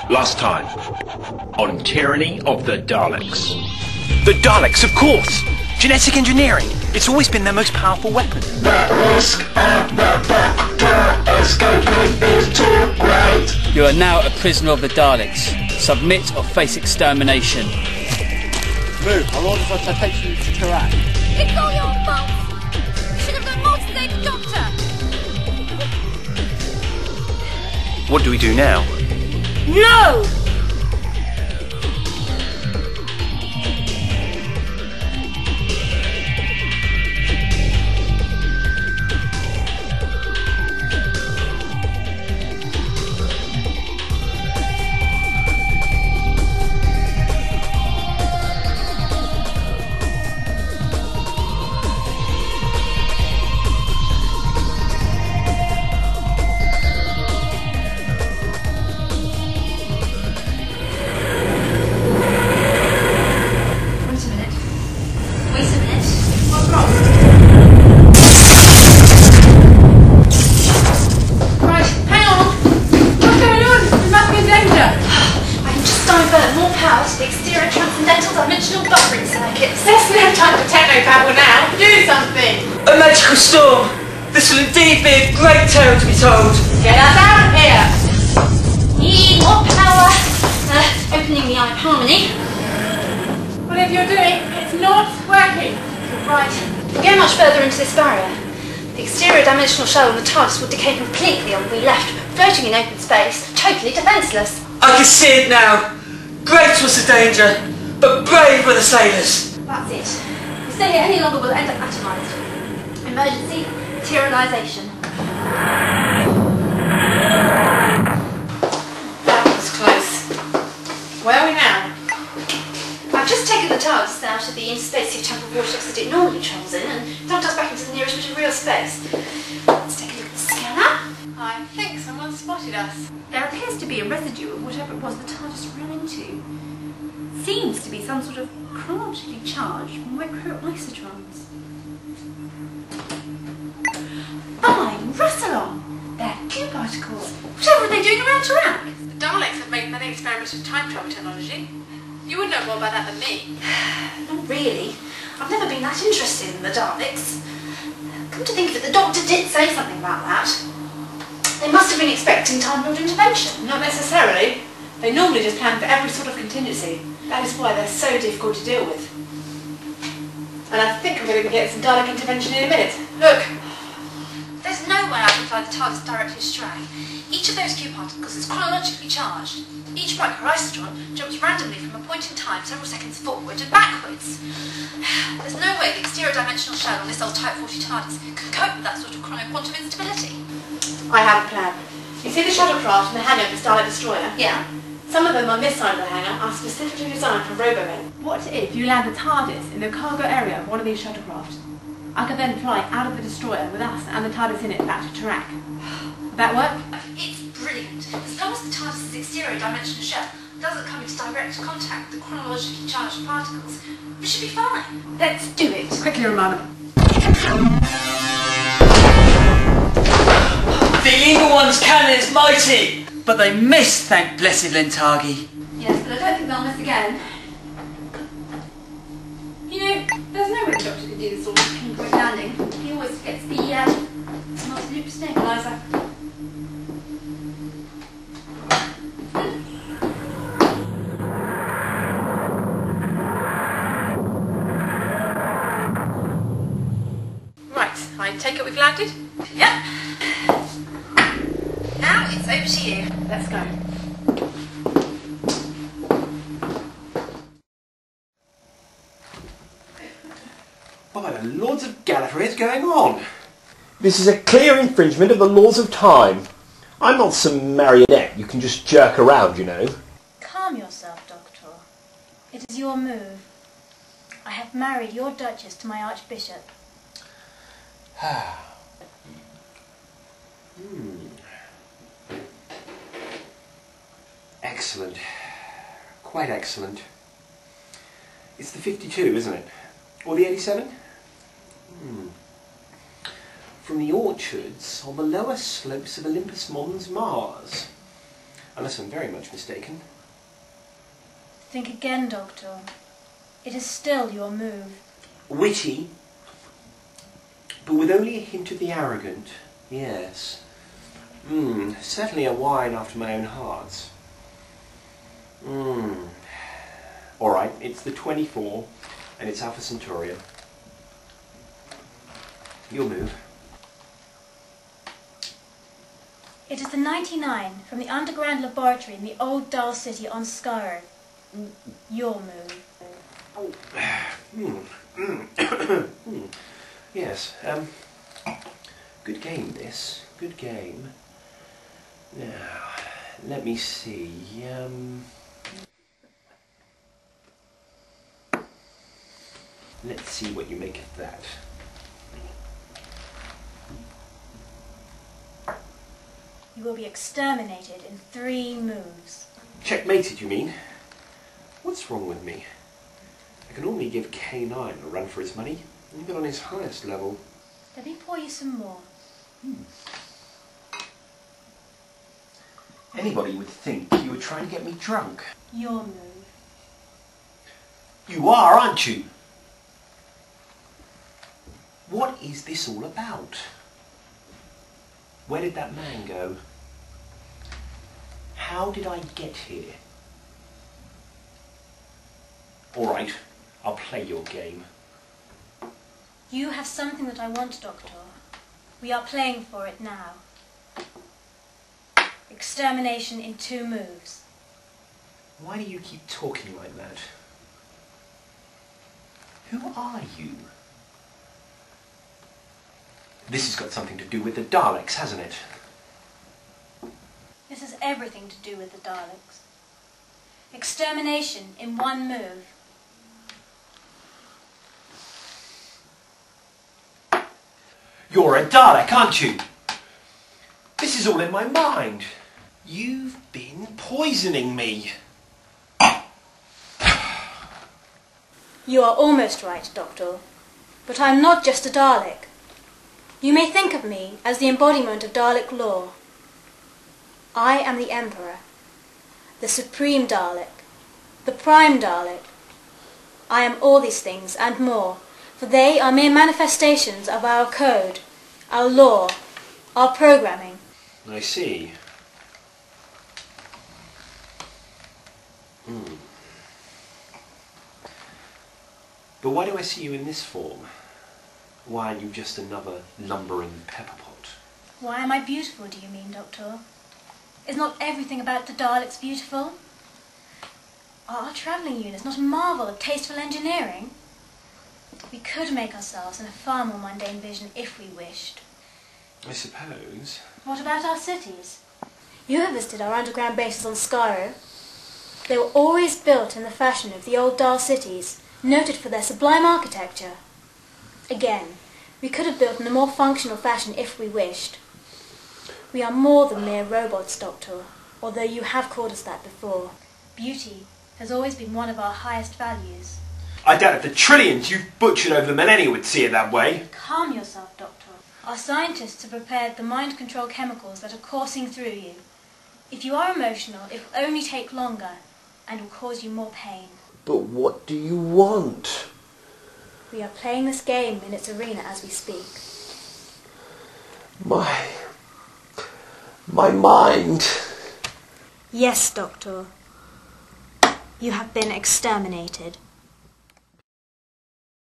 Last time, on Tyranny of the Daleks. The Daleks, of course! Genetic engineering. It's always been their most powerful weapon. The risk of the Doctor escaping is too great. You are now a prisoner of the Daleks. Submit or face extermination. Move. I'll order for to take you to Tyranny. It's all your fault! You should have done more to save the Doctor! What do we do now? No! A magical storm! This will indeed be a great tale to be told. Get us out of here! Need more power. Opening the eye of harmony. Whatever you're doing, it's not working. Right. If we go much further into this barrier, the exterior dimensional shell on the TARDIS will decay completely and we'll be left floating in open space, totally defenceless. I can see it now. Great was the danger, but brave were the sailors. That's it. If we stay here any longer, we'll end up atomised. Emergency tyrannisation. That was close. Where are we now? I've just taken the TARDIS out of the interspace temporal vortex that it normally travels in and dumped us back into the nearest bit of real space. Let's take a look at the scanner. I think someone spotted us. There appears to be a residue of whatever it was the TARDIS ran into. Seems to be some sort of chronologically charged microisotrons. Fine, rustle on! They're cube particles. Whatever are they doing around Tyranny? The Daleks have made many experiments with time travel technology. You would know more about that than me. Not really. I've never been that interested in the Daleks. Come to think of it, the Doctor did say something about that. They must have been expecting Time Lord intervention. Not necessarily. They normally just plan for every sort of contingency. That is why they're so difficult to deal with. And I think I'm going to be getting some Dalek intervention in a minute. Look! There's no way I can fly the TARDIS directly astray. Each of those Q particles is chronologically charged. Each microisotron jumps randomly from a point in time several seconds forward and backwards. There's no way the exterior dimensional shell on this old Type 40 TARDIS can cope with that sort of chrono-quantum instability. I have a plan. You see the shuttlecraft in the hangar of the Dalek destroyer? Yeah. Some of them on this side of the hangar are specifically designed for robomen. What if you land the TARDIS in the cargo area of one of these shuttlecraft? I could then fly out of the destroyer with us and the TARDIS in it back to Tyranny. Would that work? It's brilliant. As long as the TARDIS's exterior dimensional shell doesn't come into direct contact with the chronologically charged particles, we should be fine. Let's do it. Quickly, Romana. The Evil One's cannon is mighty, but they missed, thank blessed Lentagi. Yes, but I don't think they'll miss again. You know, there's no way the Doctor could do this sort of pinpoint landing. He always gets the multi-loop stabiliser. Right, I take it we've landed? Yep. Now it's over to you. Let's go. By the Lords of Gallifrey, is going on? This is a clear infringement of the laws of time. I'm not some marionette you can just jerk around, you know. Calm yourself, Doctor. It is your move. I have married your Duchess to my Archbishop. Excellent. Quite excellent. It's the 52, isn't it? Or the 87? From the orchards on the lower slopes of Olympus Mons, Mars. Unless I'm very much mistaken. Think again, Doctor. It is still your move. Witty, but with only a hint of the arrogant, yes. Certainly a wine after my own heart. Alright, it's the 24, and it's Alpha Centauri. Your move. It is the 99 from the underground laboratory in the old Dull City on Skaro. Your move. Yes, good game this, good game. Now, let me see, let's see what you make of that. You will be exterminated in 3 moves. Checkmated, you mean? What's wrong with me? I can only give K9 a run for his money, even on his highest level. Let me pour you some more. Anybody would think you were trying to get me drunk. Your move. You are, aren't you? What is this all about? Where did that man go? How did I get here? All right, I'll play your game. You have something that I want, Doctor. We are playing for it now. Extermination in 2 moves. Why do you keep talking like that? Who are you? This has got something to do with the Daleks, hasn't it? This has everything to do with the Daleks. Extermination in 1 move. You're a Dalek, aren't you? This is all in my mind. You've been poisoning me. You are almost right, Doctor. But I am not just a Dalek. You may think of me as the embodiment of Dalek law. I am the Emperor, the Supreme Dalek, the Prime Dalek. I am all these things and more, for they are mere manifestations of our code, our law, our programming. I see. But why do I see you in this form? Why are you just another lumbering pepper pot? Why am I beautiful, do you mean, Doctor? Is not everything about the Daleks beautiful? Are our travelling units not a marvel of tasteful engineering? We could make ourselves in a far more mundane vision if we wished. I suppose. What about our cities? You have visited our underground bases on Skaro. They were always built in the fashion of the old Dull cities, noted for their sublime architecture. Again, we could have built in a more functional fashion if we wished. We are more than mere robots, Doctor, although you have called us that before. Beauty has always been one of our highest values. I doubt if the trillions you've butchered over the millennia would see it that way. Calm yourself, Doctor. Our scientists have prepared the mind control chemicals that are coursing through you. If you are emotional, it will only take longer and will cause you more pain. But what do you want? We are playing this game in its arena as we speak. My mind. Yes, Doctor. You have been exterminated.